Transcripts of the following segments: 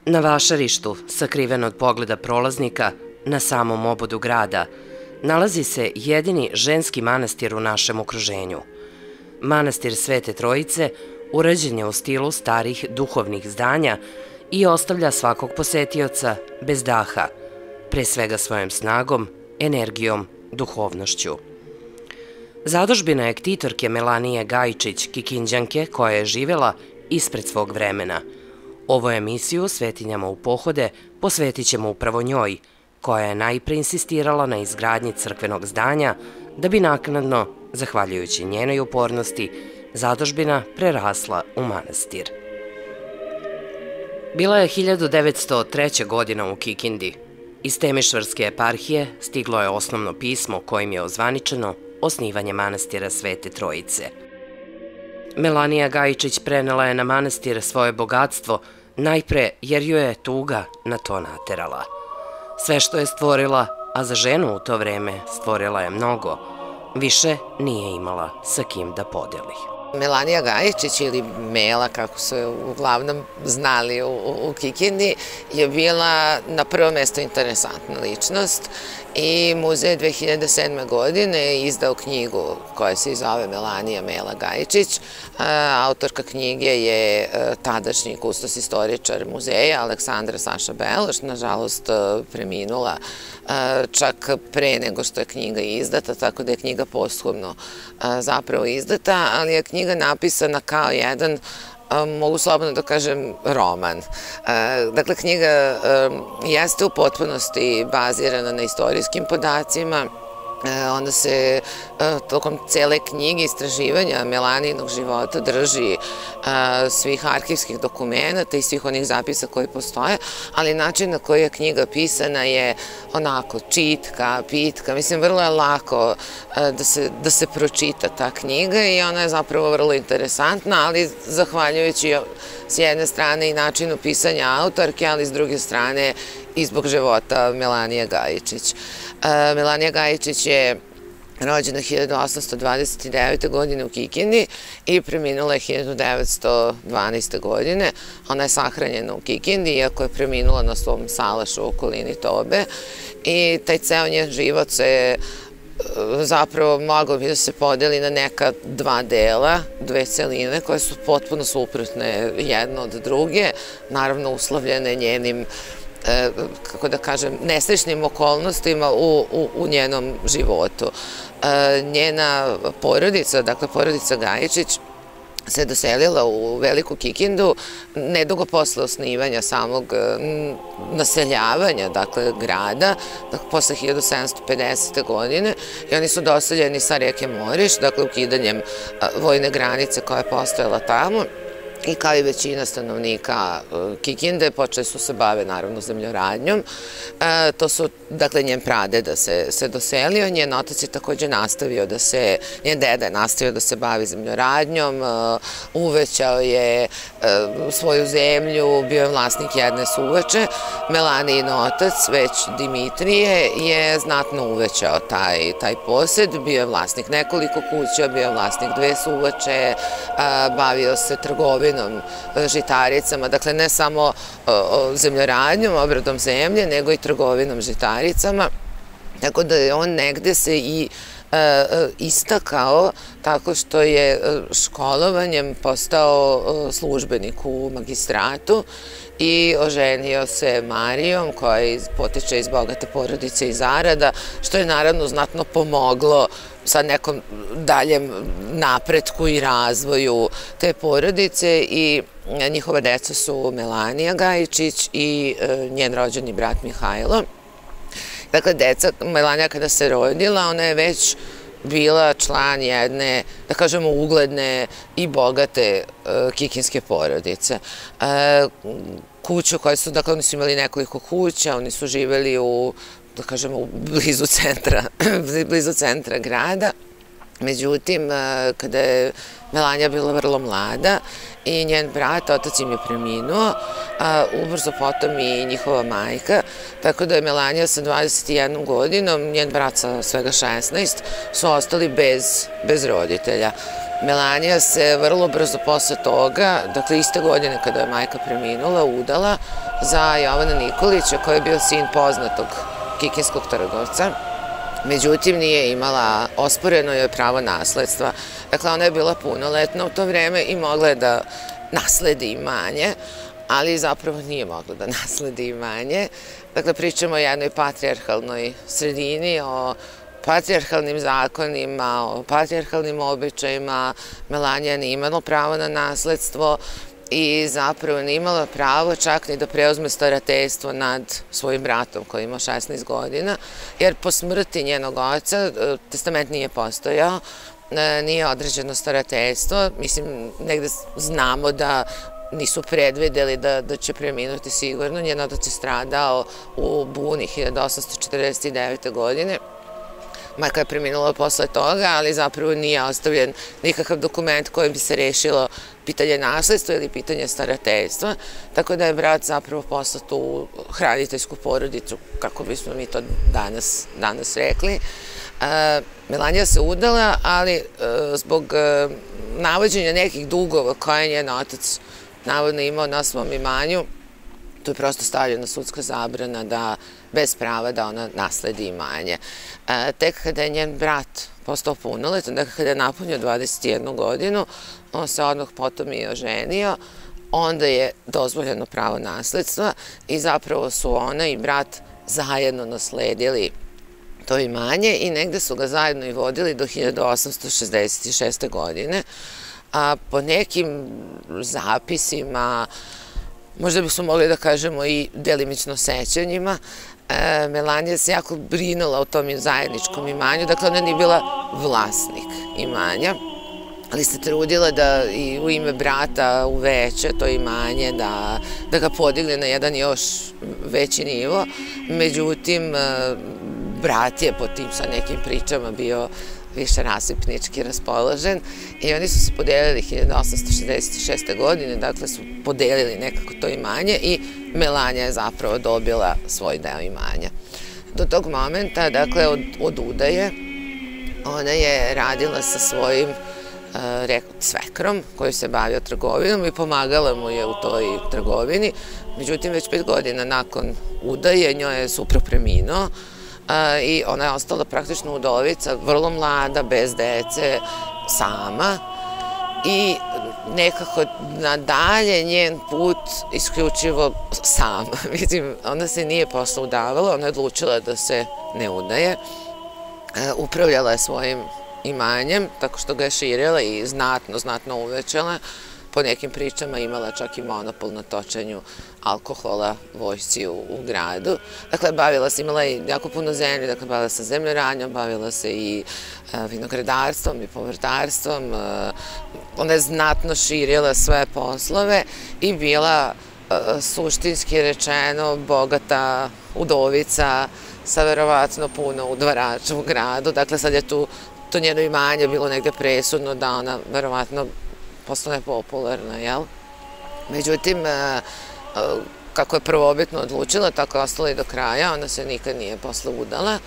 Na vašarištu, sakriven od pogleda prolaznika, na samom obodu grada, nalazi se jedini ženski manastir u našem okruženju. Manastir Svete Trojice urađen je u stilu starih duhovnih zdanja i ostavlja svakog posetioca bez daha, pre svega svojom snagom, energijom, duhovnošću. Zadužbina je ktitorke Melanije Gajičić, Kikindjanke, koja je živela ispred svog vremena. Ovu emisiju Svetinjama u pohode posvetit ćemo upravo njoj, koja je najpre insistirala na izgradnji crkvenog zdanja, da bi naknadno, zahvaljujući njenoj upornosti, zadužbina prerasla u manastir. Bila je 1903. godina u Kikindi. Iz Temišvarske eparhije stiglo je osnovno pismo kojim je ozvaničeno osnivanje manastira Svete Trojice. Melanija Gajičić prenela je na manastir svoje bogatstvo, najpre jer ju je tuga na to naterala. Sve što je stvorila, a za ženu u to vreme stvorila je mnogo, više nije imala sa kim da podeli. Melanija Gajičić ili Mela, kako su uglavnom znali u Kikindi, je bila na prvo mesto interesantna ličnost i muzej 2007. godine izdao knjigu koja se zove Melanija Mela Gajičić. Autorka knjige je tadašnji kustos istoričar muzeja Aleksandra Saša Beloš, nažalost preminula čak pre nego što je knjiga izdata, tako da je knjiga posthumno zapravo izdata, ali je knjiga napisana kao jedan, mogu slobodno da kažem, roman. Dakle, knjiga jeste u potpunosti bazirana na istorijskim podacima. Onda se tokom cele knjige istraživanja Melanijinog života drži svih arhivskih dokumenata i svih onih zapisa koji postoje, ali način na koji je knjiga pisana je onako čitka, pitka, mislim vrlo je lako da se pročita ta knjiga i ona je zapravo vrlo interesantna, ali zahvaljujući s jedne strane i načinu pisanja autorke, ali s druge strane i zbog života Melanije Gajičić. Melanija Gajičić je rođena 1829. godine u Kikindi i preminula je 1912. godine. Ona je sahranjena u Kikindi, iako je preminula na svom salašu u okolini Tobe. I taj ceo njen život se zapravo mogao bi da se podeli na neka dva dela, dve celine koje su potpuno suprotne jedna od druge, naravno uslovljene njenim, kako da kažem, nesrećnim okolnostima u njenom životu. Njena porodica, dakle porodica Gajičić, se doselila u Veliku Kikindu nedugo posle osnivanja samog naseljavanja, dakle, grada, posle 1750. godine, i oni su doseljeni sa reke Moriš, dakle, ukidanjem vojne granice koja je postojala tamo. I kao i većina stanovnika Kikinde, počeli su se bave naravno zemljoradnjom. To su, dakle, njen pradeda se doselio, njen otac je takođe nastavio njen deda je nastavio da se bavi zemljoradnjom, uvećao je svoju zemlju, bio je vlasnik jedne suvače. Melanijin otac, već Dimitrije, je znatno uvećao taj posed, bio je vlasnik nekoliko kuća, bio je vlasnik dve suvače, bavio se trgovinom žitaricama, dakle ne samo zemljoradnjom, obradom zemlje, nego i trgovinom žitaricama, tako da je on negde se i istakao tako što je školovanjem postao službenik u magistratu i oženio se Marijom, koja potiče iz bogate porodice i zarada, što je naravno znatno pomoglo sa nekom daljem napretku i razvoju te porodice i njihova deca su Melanija Gajičić i njen rođeni brat Mihajlo. Dakle, Melanija kada se rodila, ona je već bila član jedne, da kažemo, ugledne i bogate kikinske porodice. Kuću koje su, dakle, oni su imali nekoliko kuća, oni su živeli u, da kažemo, blizu centra grada. Međutim, kada je Melanija bila vrlo mlada i njen brat, otac im je preminuo, a ubrzo potom i njihova majka, tako da je Melanija sa 21 godinom, njen brat sa svega 16, su ostali bez roditelja. Melanija se vrlo brzo posle toga, dakle iste godine kada je majka preminula, udala za Jovana Nikolića, koji je bio sin poznatog kikinskog trgovca. Međutim, nije imala, osporeno joj pravo nasledstva. Dakle, ona je bila punoletna u to vreme i mogla je da nasledi imanje, ali zapravo nije mogla da nasledi imanje. Dakle, pričamo o jednoj patrijarhalnoj sredini, o patrijarhalnim zakonima, o patrijarhalnim običajima. Melanija nije imala pravo na nasledstvo i zapravo nije imala pravo čak ni da preuzme starateljstvo nad svojim bratom koji ima 16 godina, jer po smrti njenog oca testament nije postojao, nije određeno starateljstvo. Mislim, negde znamo da nisu predvideli da će preminuti sigurno. Njen otac je stradao u buni 1849. godine. Majka je preminula posle toga, ali zapravo nije ostavljen nikakav dokument kojim bi se rešilo pitanje nasledstva ili pitanje starateljstva, tako da je brat zapravo poslat u hraniteljsku porodicu, kako bismo mi to danas rekli. Melanija se udala, ali zbog navođenja nekih dugova koje je njen otac navodno imao na svom imanju, tu je prosto stavljena sudska zabrana da bez prava da ona nasledi imanje. Tek kada je njen brat postao punoletan, dakle kada je napunio 21 godinu, on se odmah potom i oženio, onda je dozvoljeno pravo nasledstva i zapravo su ona i brat zajedno nasledili to imanje i negde su ga zajedno i vodili do 1866. godine. A po nekim zapisima, možda bismo mogli da kažemo i delimično sećanjima, Melanija se jako brinula o tom zajedničkom imanju, dakle ona nije bila vlasnik imanja, ali se trudila da i u ime brata uveća to imanje, da ga podigne na jedan još veći nivo. Međutim, brat je po tim sa nekim pričama bio više rasipnički raspoložen i oni su se podelili 1866. godine, dakle su podelili nekako to imanje i Melanija je zapravo dobila svoj deo imanja. Do tog momenta, dakle od udaje, ona je radila sa svojim svekrom koji se bavio trgovinom i pomagala mu je u toj trgovini. Međutim, već 5 godina nakon udaje njoj je suprug preminuo i ona je ostala praktično udovica, vrlo mlada, bez dece, sama i nekako nadalje njen put isključivo sama. Mislim, ona se nije posle udavala, ona je odlučila da se ne udaje. Upravljala je svojim imanjem, tako što ga je širila i znatno uvećala. Po nekim pričama imala čak i monopol na točenju alkohola vojsci u gradu. Dakle, imala je jako puno zemlje, dakle, bavila se zemljoradnjom, bavila se i vinogradarstvom i povrtarstvom. Ona je znatno širila sve poslove i bila suštinski rečeno bogata udovica sa verovatno puno udvarača u gradu. Dakle, sad je to njeno imanje bilo negde presudno da ona verovatno postane popularna, jel? Međutim, kako je prvobitno odlučila, tako je ostala i do kraja, ona se nikad nije posle udala.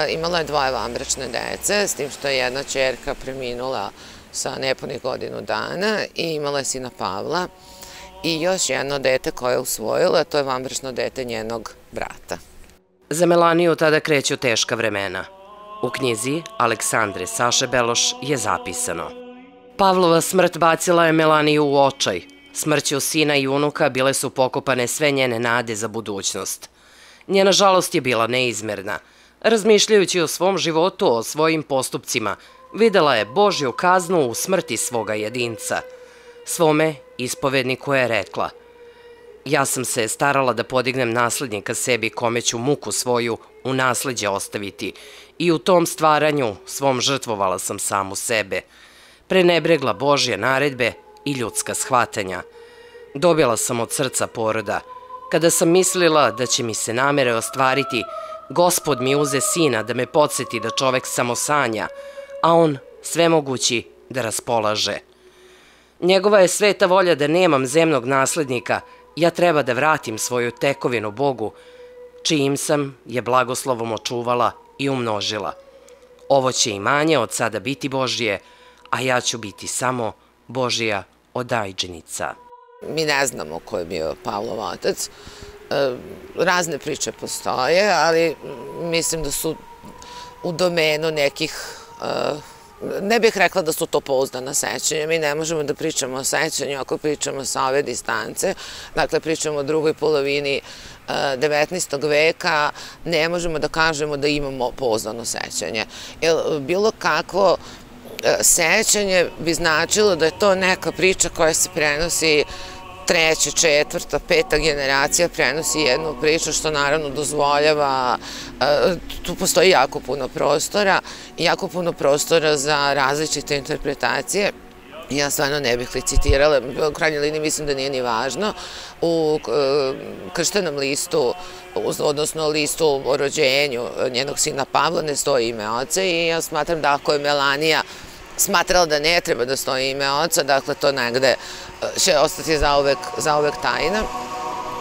Imala je 2 vanbračne dece, s tim što je jedna ćerka preminula sa nepunih godinu dana i imala je sina Pavla i još jedno dete koje je usvojila, to je vanbračno dete njenog brata. Za Melaniju tada kreću teška vremena. U knjizi Aleksandre Saše Beloš je zapisano: Pavlova smrt bacila je Melaniju u očaj. Smrću sina i unuka bile su pokopane sve njene nade za budućnost. Njena žalost je bila neizmerna. Razmišljajući o svom životu, o svojim postupcima, videla je Božju kaznu u smrti svoga jedinca. Svome ispovedniku je rekla: ja sam se starala da podignem naslednika sebi kome ću muku svoju u nasleđe ostaviti I u tom stvaranju svom žrtvovala sam samu sebe, prenebregla Božje naredbe i ljudska shvatanja. Dobila sam od srca poroda. Kada sam mislila da će mi se namere ostvariti, Gospod mi uze sina da me podsjeti da čovek samo sanja, a on svemogući da raspolaže. Njegova je sveta volja da nemam zemnog naslednika, ja treba da vratim svoju tekovinu Bogu, čijim sam je blagoslovom očuvala i umnožila. Ovo će imanje od sada biti Božje, a ja ću biti samo Božja odajđenica. Mi ne znamo ko je bio Pavlov otac. Razne priče postoje, ali mislim da su u domenu nekih, ne bih rekla da su to pouzdana sećanja. Mi ne možemo da pričamo o sećanju ako pričamo sa ove distance. Dakle, pričamo o drugoj polovini 19. veka, ne možemo da kažemo da imamo pouzdano sećanje. Jer bilo kakvo sećanje bi značilo da je to neka priča koja se prenosi treća, četvrta, peta generacija, prenosi jednu priču, što naravno dozvoljava, tu postoji jako puno prostora za različite interpretacije. Ja stvarno ne bih licitirala, u krajnjoj liniji mislim da nije ni važno. U krštenom listu, odnosno listu o rođenju njenog sina Pavla, ne stoji ime oca i ja smatram da ako je Melanija smatrala da ne treba da stoji ime oca, dakle to negde će ostati zauvek tajna.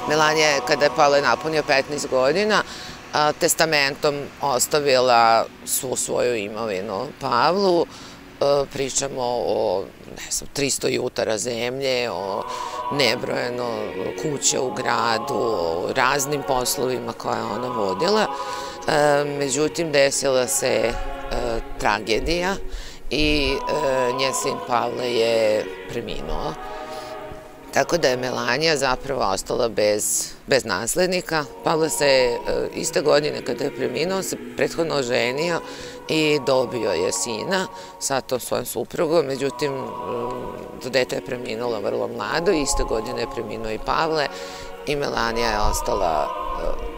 Melanija je, kada je Pavle napunio 15 godina, testamentom ostavila svu svoju imovinu Pavlu. Pričamo o 300 jutara zemlje, o nebrojeno kuće u gradu, o raznim poslovima koje je ona vodila. Međutim, desila se tragedija i njen sin Pavle je preminuo. Tako da je Melanija zapravo ostala bez naslednika. Pavle se iste godine kada je preminuo se prethodno oženio i dobio je sina sa tom svojom suprugom. Međutim, to dete je preminulo vrlo mlado, iste godine je preminuo i Pavle i Melanija je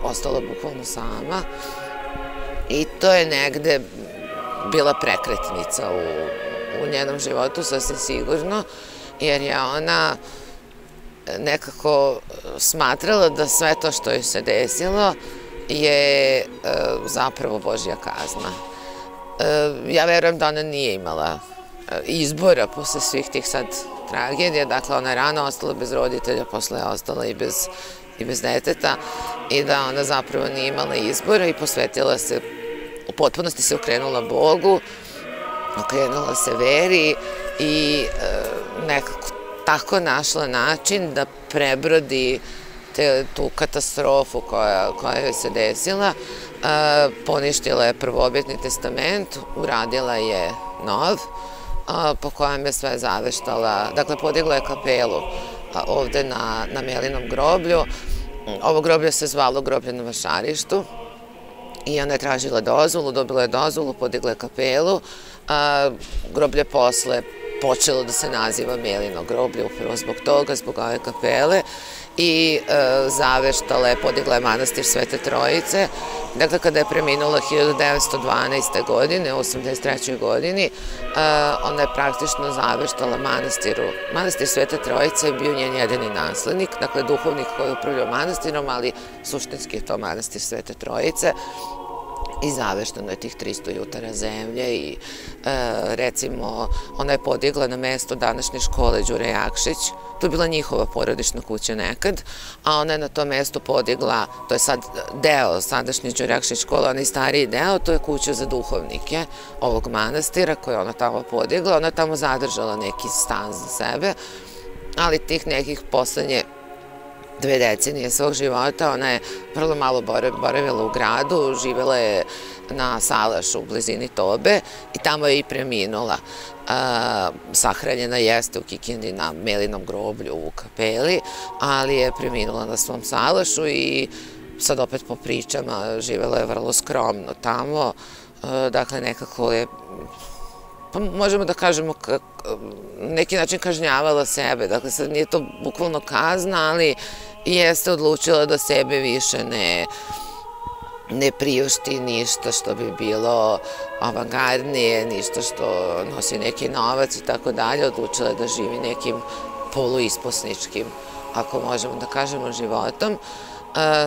ostala bukvalno sama. I to je negde bila prekretnica u njenom životu, sasvim sigurno, jer je ona nekako smatrala da sve to što joj se desilo je zapravo Božja kazna. Ja verujem da ona nije imala izbora posle svih tih sad tragedija, dakle ona je rano ostala bez roditelja, posle je ostala i bez deteta i da ona zapravo nije imala izbora i posvetila se, u potpunosti se okrenula Bogu, okrenula se veri i nekako tako našla način da prebrodi tu katastrofu koja joj se desila. Poništila je prvobitni testament, uradila je nov, po kojem je sve zaveštala. Dakle, podigla je kapelu ovde na Melinom groblju. Ovo groblje se zvalo groblje na Vašarištu i ona je tražila dozvolu, dobila je dozvolu, podigla je kapelu. Groblje posle počelo da se naziva Melino groblje, upravo zbog toga, zbog ove kapele, i zaveštala je, podigla je manastir Svete Trojice. Dakle, kada je preminula 1912. godine, u 83. godini, ona je praktično zaveštala manastiru. Manastir Svete Trojice je bio njen jedini naslednik, dakle, duhovnik koji je upravljao manastirom, ali suštinski je to manastir Svete Trojice. I zavešteno je tih 300 jutara zemlje i recimo ona je podigla na mesto današnje škole Đure Jakšić, to je bila njihova porodična kuća nekad, a ona je na to mesto podigla, to je sad deo sadašnje Đure Jakšić škole, onaj stariji deo, to je kuća za duhovnike ovog manastira koje ona tamo podigla, ona je tamo zadržala neki stan za sebe, ali tih nekih poslednje 2 decenije svog života, ona je vrlo malo boravila u gradu, živela je na Salašu u blizini Tobe i tamo je i preminula. Sahranjena jeste u Kikindi na Melinom groblju u kapeli, ali je preminula na svom Salašu i sad opet po pričama živela je vrlo skromno tamo. Dakle, nekako je, možemo da kažemo, neki način kažnjavala sebe. Dakle, sad nije to bukvalno kazna, ali jeste odlučila da sebe više ne priušti ništa što bi bilo avangardnije, ništa što nosi neki novac i tako dalje. Odlučila je da živi nekim poluisposničkim, ako možemo da kažemo, životom.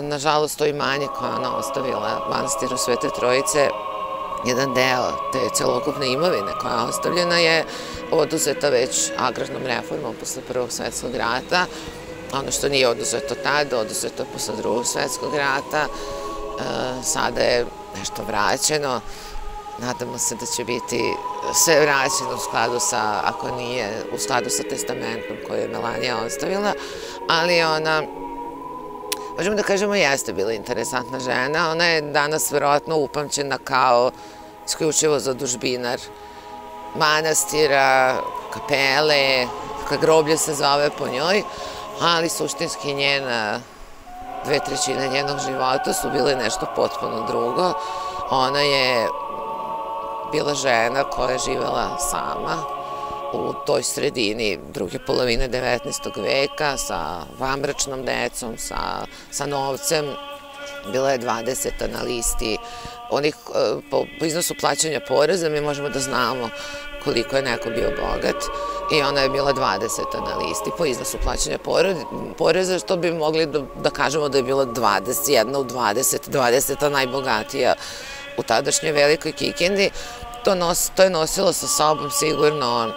Nažalost, to imanje koje ona ostavila manastiru Svete Trojice, jedan deo te celokupne imovine koja je ostavljena je oduzeta već agrarnom reformom posle Prvog svetskog rata. Ono što nije oduzeto tada, oduzeto je posle Drugog svetskog rata. Sada je nešto vraćeno. Nadamo se da će biti sve vraćeno u skladu sa, ako nije, u skladu sa testamentom koji je Melanija ostavila, ali ona, možemo da kažemo, jeste bila interesantna žena. Ona je danas verovatno upamćena kao isključivo zadužbinar manastira, kapele, groblje se zove po njoj, ali suštinski njena 2/3 njenog života su bile nešto potpuno drugo. Ona je bila žena koja je živela sama u toj sredini druge polovine 19. veka sa vanbračnom decom, sa novcem. Bila je 20. na listi onih, po iznosu plaćanja poreza mi možemo da znamo koliko je neko bio bogat i ona je bila 20. na listi po iznosu plaćanja poreza, što bi mogli da kažemo da je bila 21 u 20. najbogatija u tadašnjoj Velikoj Kikindi. To je nosilo sa sobom sigurno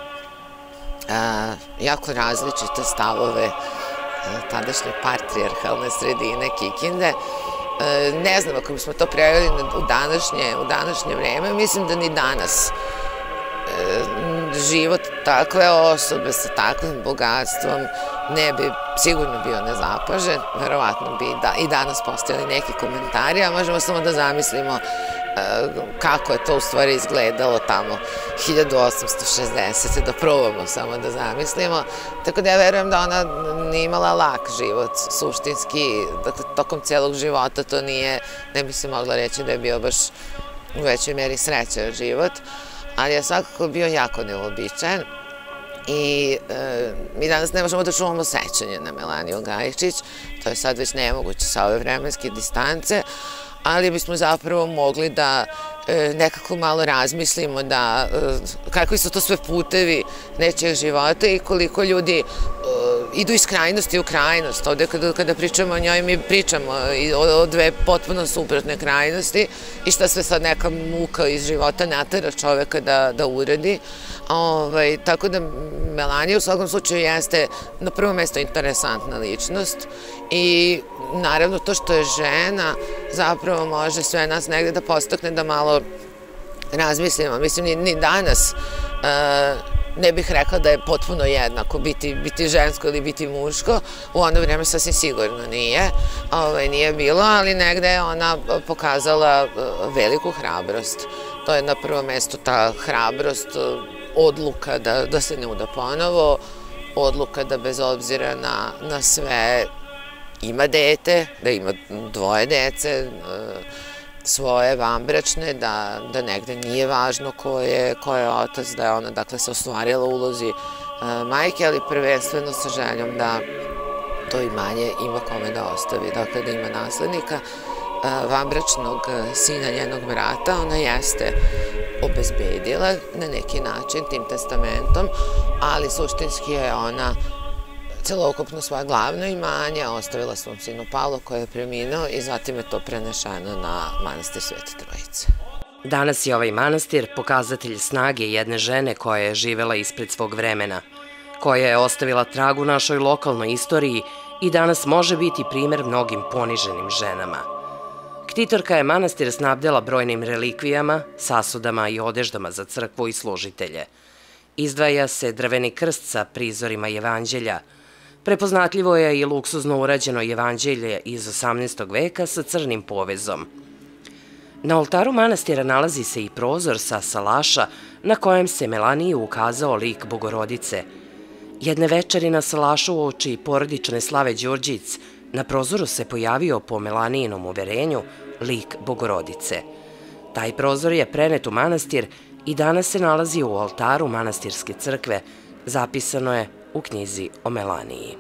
jako različite stavove tadašnje patrijarhalne sredine Kikinde. Ne znam, ako bismo to preveli u današnje vreme, mislim da ni danas život takve osobe sa takvim bogatstvom ne bi sigurno bio nezapažen. Verovatno bi i danas postojali neki komentari, a možemo samo da zamislimo kako je to u stvari izgledalo tamo 1860. da probamo samo da zamislimo. Tako da ja verujem da ona nije imala lak život, suštinski, dakle, tokom celog života to nije, ne bi se mogla reći da je bio baš u većoj meri srećan život, ali je svakako bio jako neuobičajen i mi danas ne možemo da čuvamo sećanje na Melaniju Gajičić, to je sad već nemoguće sa ove vremenske distance, ali bismo zapravo mogli da nekako malo razmislimo da kakvi su to sve putevi nečijeg života i koliko ljudi idu iz krajnosti u krajnost. Ovde kada pričamo o njoj, mi pričamo o dve potpuno suprotne krajnosti i šta sve sad neka muka iz života natera čoveka da uradi. Tako da Melanija u svakom slučaju jeste na prvo mesto interesantna ličnost i naravno to što je žena zapravo može sve nas negde da postakne da malo razmislimo. Mislim, ni danas ne bih rekla da je potpuno jednako biti žensko ili biti muško. U ono vreme sasvim sigurno nije bilo, ali negde je ona pokazala veliku hrabrost. To je na prvo mesto ta hrabrost, odluka da se ne uda ponovo, odluka da bez obzira na sve ima dete, da ima 2 dece, svoje vanbračne, da negde nije važno ko je otac, da je ona dakle se ostvarila u ulozi majke, ali prvenstveno sa željom da to imanje ima kome da ostavi, dakle da ima naslednika. Vanbračnog sina njenog brata ona jeste obezbedila na neki način tim testamentom, ali suštinski je ona celokupno svoje glavno imanje ostavila svom sinu Pavlu koji je preminuo i zatim je to prenešeno na manastir Svete Trojice. Danas je ovaj manastir pokazatelj snage jedne žene koja je živela ispred svog vremena, koja je ostavila trag u našoj lokalnoj istoriji i danas može biti primer mnogim poniženim ženama. Ktitorka je manastir snabdela brojnim relikvijama, sasudama i odeždama za crkvu i služitelje. Izdvaja se drveni krst sa prizorima jevanđelja. Prepoznatljivo je i luksuzno urađeno jevanđelje iz 18. veka sa crnim povezom. Na oltaru manastira nalazi se i prozor sa salaša na kojem se Melaniji ukazao lik Bogorodice. Jedne večeri na salašu uoči porodične slave Đurđic na prozoru se pojavio po Melanijinom uverenju lik Bogorodice. Taj prozor je prenet u manastir i danas se nalazi u oltaru manastirske crkve, zapisano je u knjizi o Melaniji.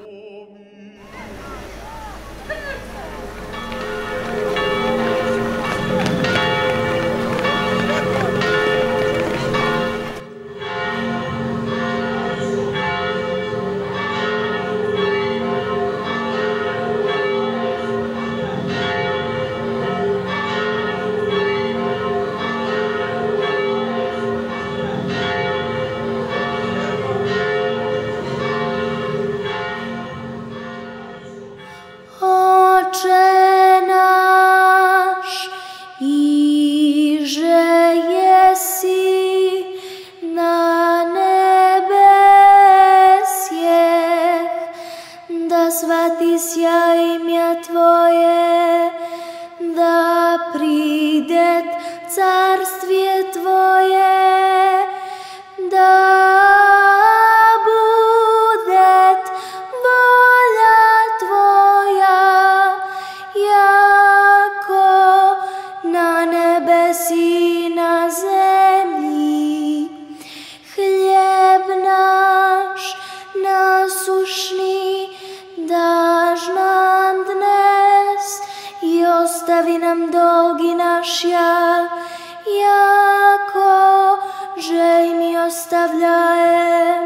ostavljajem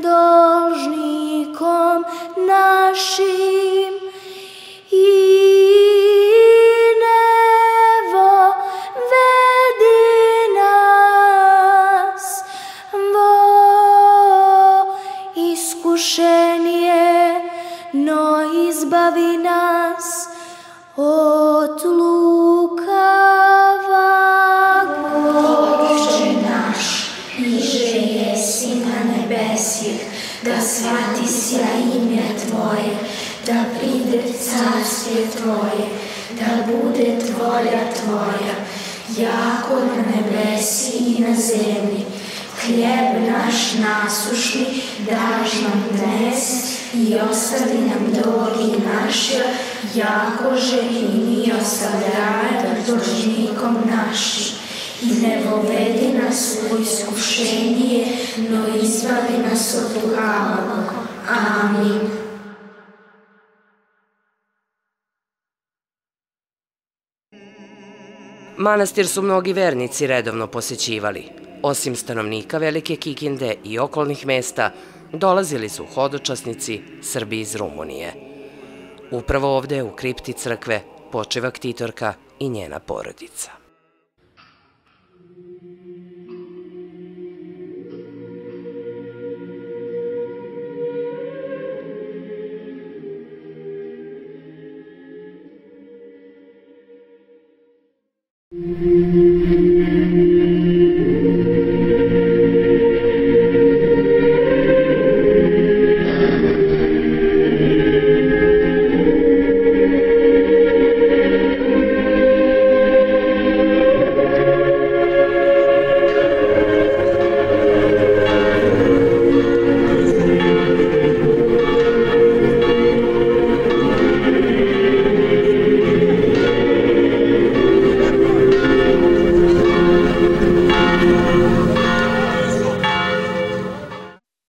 dolžnikom našim i nevo vedi nas vo iskušenje, no izbavi nas od lukavog. Oče naš, niže jesi na nebesih, da svati sja ime Tvoje, da pride carstve Tvoje, da bude volja Tvoja, jako na nebesi i na zemlji. Hljeb naš nasušni daš nam dnes i ostavi nam dolgi naše, jakože i mi ostavljamo dužnikom našim. I ne vovedi nas u iskušenje, no izbavi nas od lukavog. Amin. Manastir su mnogi vernici redovno posećivali. Osim stanovnika Velike Kikinde i okolnih mesta, dolazili su hodočasnici Srbi iz Rumunije. Upravo ovde u kripti crkve počiva ktitorka i njena porodica.